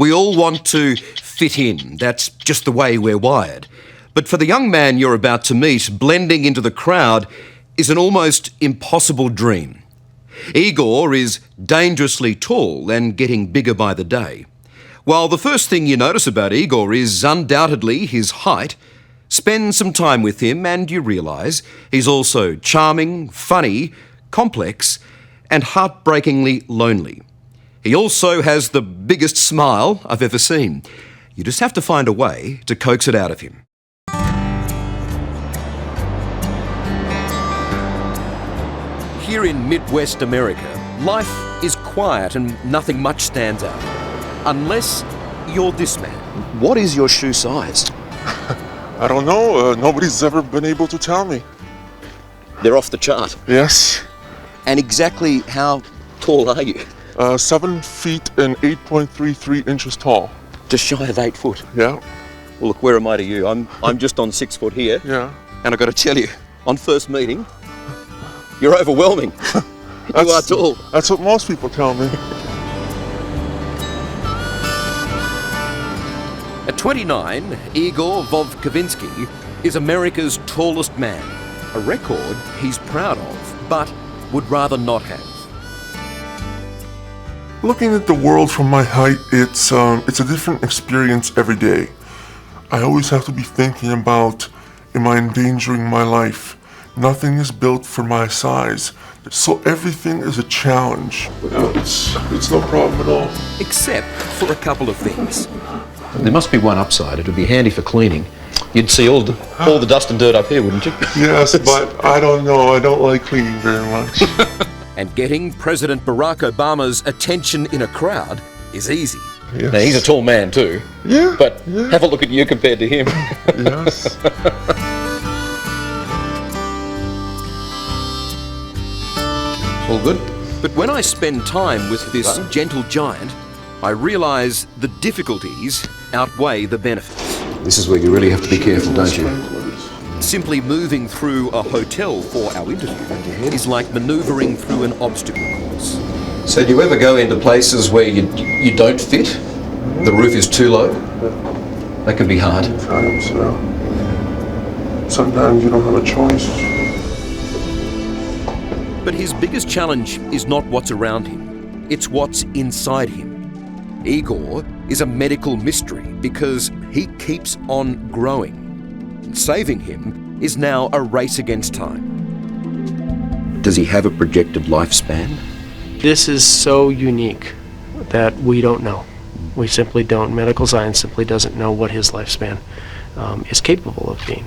We all want to fit in. That's just the way we're wired. But for the young man you're about to meet, blending into the crowd is an almost impossible dream. Igor is dangerously tall and getting bigger by the day. While the first thing you notice about Igor is undoubtedly his height, spend some time with him and you realise he's also charming, funny, complex and heartbreakingly lonely. He also has the biggest smile I've ever seen. You just have to find a way to coax it out of him. Here in Midwest America, life is quiet and nothing much stands out. Unless you're this man. What is your shoe size? I don't know. Nobody's ever been able to tell me. They're off the chart. Yes. And exactly how tall are you? 7 feet and 8.33 inches tall. Just shy of 8 foot. Yeah. Well, look, where am I to you? I'm just on 6 foot here. Yeah. And I've got to tell you, on first meeting, you're overwhelming. You are tall. That's what most people tell me. At 29, Igor Vovkovinskiy is America's tallest man, a record he's proud of, but would rather not have. Looking at the world from my height, it's a different experience every day. I always have to be thinking about, am I endangering my life? Nothing is built for my size, so everything is a challenge. It's no problem at all. Except for a couple of things. There must be one upside. It would be handy for cleaning. You'd see all the dust and dirt up here, wouldn't you? Yes, but I don't know. I don't like cleaning very much. And getting President Barack Obama's attention in a crowd is easy. Yes. Now, he's a tall man too. Yeah. But have a look at you compared to him. Yes. All good? But when I spend time with this gentle giant, I realise the difficulties outweigh the benefits. This is where you really have to be careful, don't you? Simply moving through a hotel for our interview is like manoeuvring through an obstacle course. So do you ever go into places where you don't fit? The roof is too low? That can be hard. Sometimes you don't have a choice. But his biggest challenge is not what's around him, it's what's inside him. Igor is a medical mystery because he keeps on growing. Saving him is now a race against time. Does he have a projected lifespan? This is so unique that we don't know. We simply don't. Medical science simply doesn't know what his lifespan is capable of being.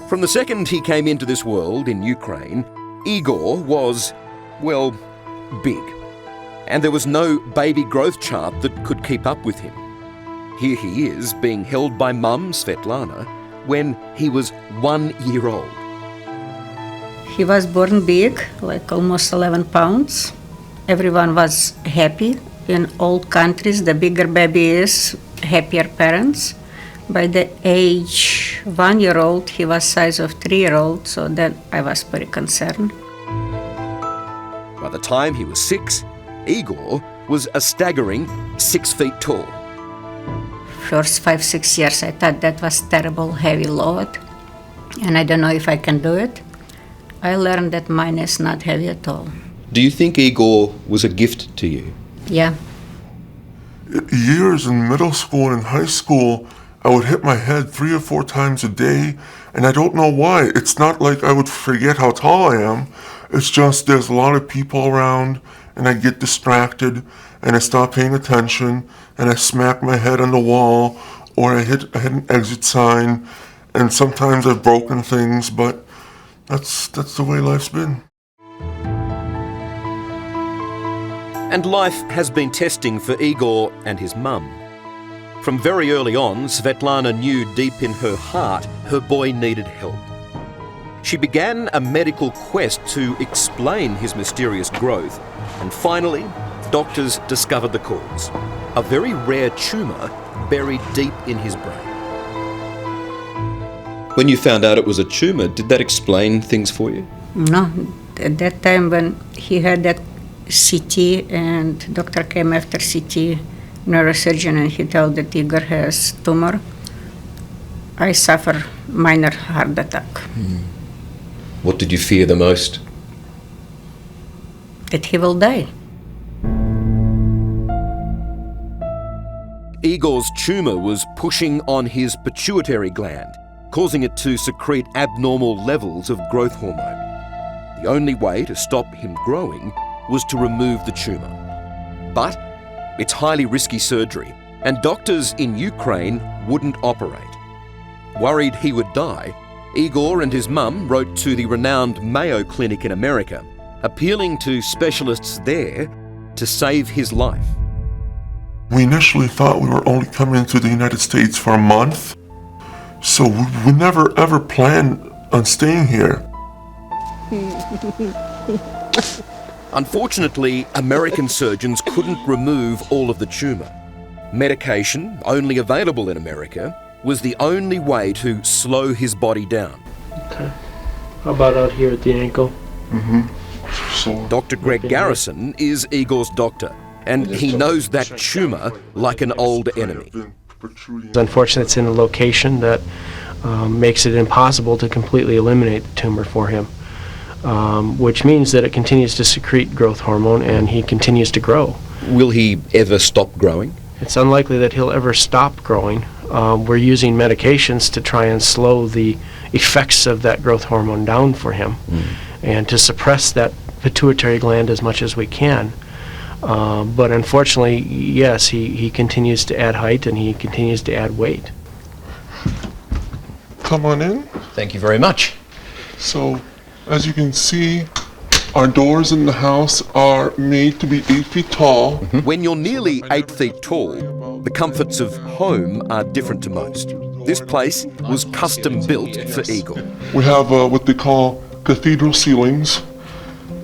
From the second he came into this world in Ukraine, Igor was, well, big. And there was no baby growth chart that could keep up with him. Here he is, being held by Mum, Svetlana, when he was 1 year old. He was born big, like almost 11 pounds. Everyone was happy. In all countries, the bigger baby is, happier parents. By the age 1 year old, he was size of 3 year old, so then I was very concerned. By the time he was 6, Igor was a staggering 6 feet tall. First 5-6 years, I thought that was terrible, heavy load, and I don't know if I can do it. I learned that mine is not heavy at all. Do you think Igor was a gift to you? Yeah. Years in middle school and high school, I would hit my head 3 or 4 times a day, and I don't know why. It's not like I would forget how tall I am. It's just there's a lot of people around, and I get distracted, and I stop paying attention, and I smack my head on the wall, or I hit an exit sign, and sometimes I've broken things, but that's the way life's been. And life has been testing for Igor and his mum. From very early on, Svetlana knew deep in her heart her boy needed help. She began a medical quest to explain his mysterious growth, and finally, doctors discovered the cause: a very rare tumour buried deep in his brain. When you found out it was a tumour, did that explain things for you? No, at that time when he had that CT, and doctor came after CT, neurosurgeon, and he told that Igor has tumor. I suffer minor heart attack. What did you fear the most? That he will die. Igor's tumour was pushing on his pituitary gland, causing it to secrete abnormal levels of growth hormone. The only way to stop him growing was to remove the tumour. But it's highly risky surgery, and doctors in Ukraine wouldn't operate. Worried he would die, Igor and his mum wrote to the renowned Mayo Clinic in America, appealing to specialists there to save his life. We initially thought we were only coming to the United States for a month, so we never ever planned on staying here. Unfortunately, American surgeons couldn't remove all of the tumour. Medication, only available in America, was the only way to slow his body down. Okay. How about out here at the ankle? So Dr. Greg Garrison is Igor's doctor, and he knows that tumour like an old enemy. Unfortunately, it's in a location that makes it impossible to completely eliminate the tumor for him, which means that it continues to secrete growth hormone and he continues to grow. Will he ever stop growing? It's unlikely that he'll ever stop growing. We're using medications to try and slow the effects of that growth hormone down for him and to suppress that pituitary gland as much as we can. But unfortunately, yes, he continues to add height and he continues to add weight. come on in. Thank you very much. So, as you can see, our doors in the house are made to be 8 feet tall. When you're nearly 8 feet tall, the comforts of home are different to most. This place was custom built for Igor. We have what they call cathedral ceilings,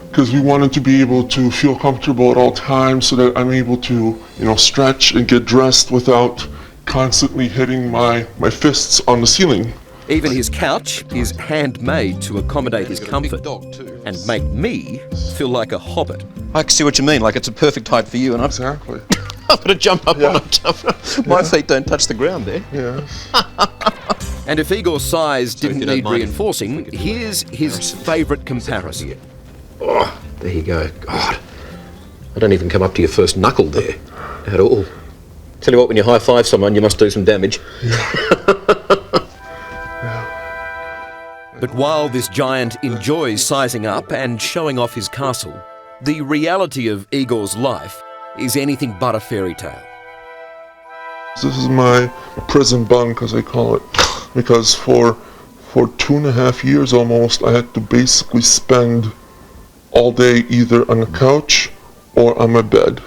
because we wanted to be able to feel comfortable at all times so that I'm able to, stretch and get dressed without constantly hitting my fists on the ceiling. Even his couch is handmade to accommodate his comfort and make me feel like a hobbit. I see what you mean, like it's a perfect height for you, and Exactly. I've got to jump up on it. My feet don't touch the ground there. Yeah. And if Igor's size didn't if you don't need mind, reinforcing, here's his favourite comparison. Oh, there you go. God, I don't even come up to your first knuckle there at all. Tell you what, when you high-five someone, you must do some damage. But while this giant enjoys sizing up and showing off his castle, the reality of Igor's life is anything but a fairy tale. This is my prison bunk, as I call it, because for 2.5 years almost, I had to basically spend all day either on the couch or on my bed.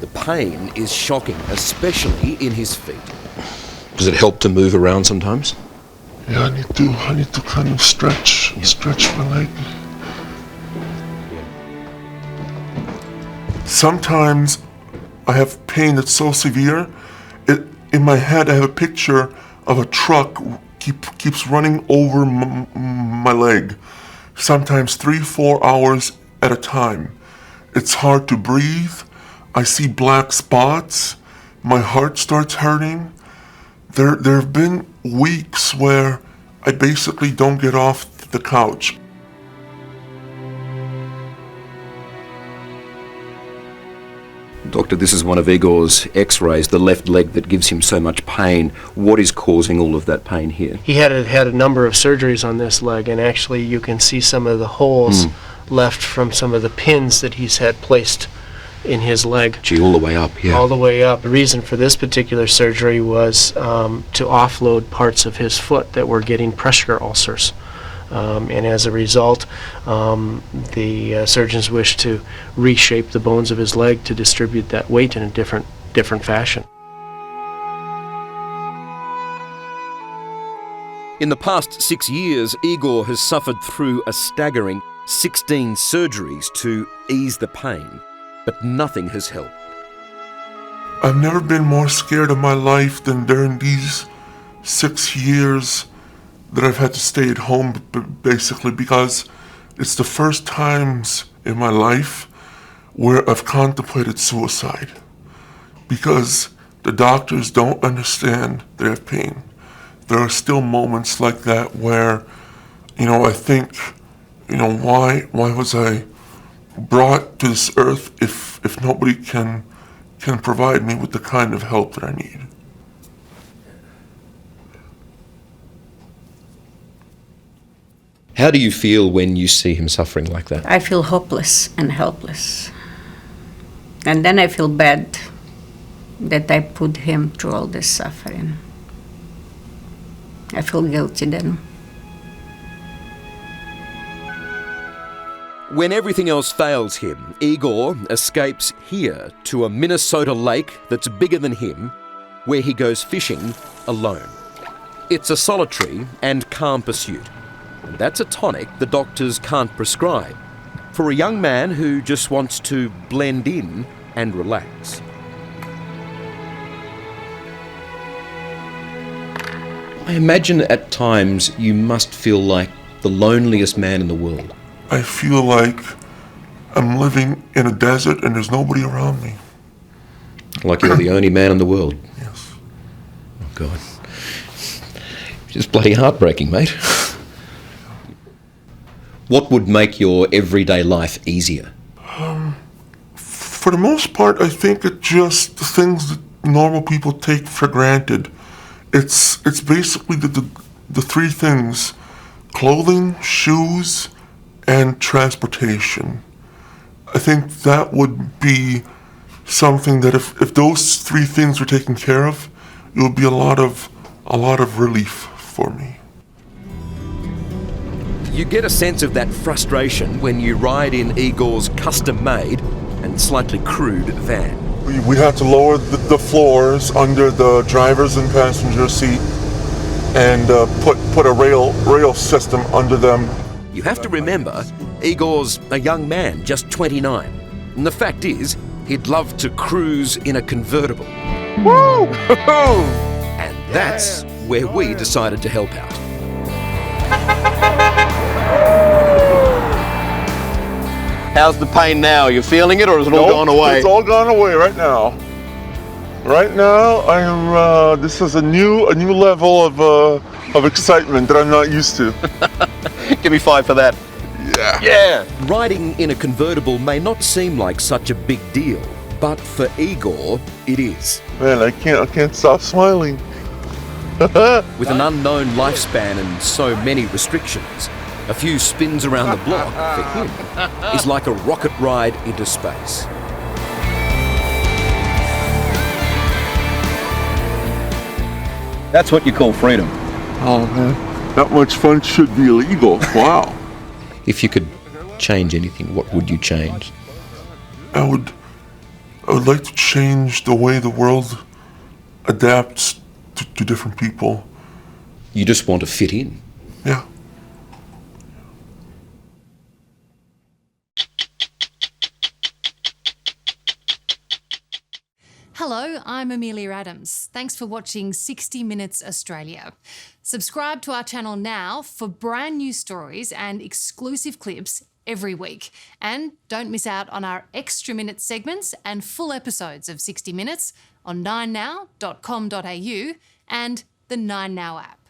The pain is shocking, especially in his feet. Does it help to move around sometimes? Yeah, I need to kind of stretch my leg. Sometimes I have pain that's so severe, in my head I have a picture of a truck keeps running over my leg, sometimes 3-4 hours at a time. It's hard to breathe. I see black spots. My heart starts hurting. There have been weeks where I basically don't get off the couch. Doctor, this is one of Igor's x-rays, the left leg that gives him so much pain. What is causing all of that pain here? He had a number of surgeries on this leg, and actually you can see some of the holes left from some of the pins that he's had placed in his leg. Gee, all the way up, yeah. All the way up. The reason for this particular surgery was to offload parts of his foot that were getting pressure ulcers. And as a result, the surgeons wished to reshape the bones of his leg to distribute that weight in a different fashion. In the past 6 years, Igor has suffered through a staggering 16 surgeries to ease the pain, but nothing has helped. I've never been more scared of my life than during these 6 years that I've had to stay at home, basically, because it's the first times in my life where I've contemplated suicide, because the doctors don't understand that I have pain. There are still moments like that where, I think, why was I brought to this earth if nobody can provide me with the kind of help that I need? How do you feel when you see him suffering like that? I feel hopeless and helpless. And then I feel bad that I put him through all this suffering. I feel guilty then. When everything else fails him, Igor escapes here to a Minnesota lake that's bigger than him, where he goes fishing alone. It's a solitary and calm pursuit. And that's a tonic the doctors can't prescribe for a young man who just wants to blend in and relax. I imagine at times you must feel like the loneliest man in the world. I feel like I'm living in a desert and there's nobody around me. Like you're the only man in the world. Yes. Oh, God. Just bloody heartbreaking, mate. What would make your everyday life easier? For the most part, I think it's just the things that normal people take for granted. It's basically the three things: clothing, shoes, and transportation. I think that would be something that if those three things were taken care of, it would be a lot of relief for me. You get a sense of that frustration when you ride in Igor's custom-made and slightly crude van. We had to lower the floors under the driver's and passenger seat and put a rail system under them. You have to remember, Igor's a young man, just 29. And the fact is, he'd love to cruise in a convertible. Woo! And that's where we decided to help out. How's the pain now? Are you feeling it, or has it all gone away? It's all gone away right now. Right now, I'm. This is a new level of excitement that I'm not used to. Give me 5 for that. Yeah. Yeah. Riding in a convertible may not seem like such a big deal, but for Igor, it is. Man, I can't stop smiling. With an unknown lifespan and so many restrictions, a few spins around the block for him is like a rocket ride into space. That's what you call freedom. Oh man, that much fun should be illegal. Wow. If you could change anything, what would you change? I would like to change the way the world adapts to different people. You just want to fit in. Yeah. Hello, I'm Amelia Adams. Thanks for watching 60 Minutes Australia. Subscribe to our channel now for brand new stories and exclusive clips every week. And don't miss out on our extra minute segments and full episodes of 60 Minutes on 9now.com.au and the 9Now app.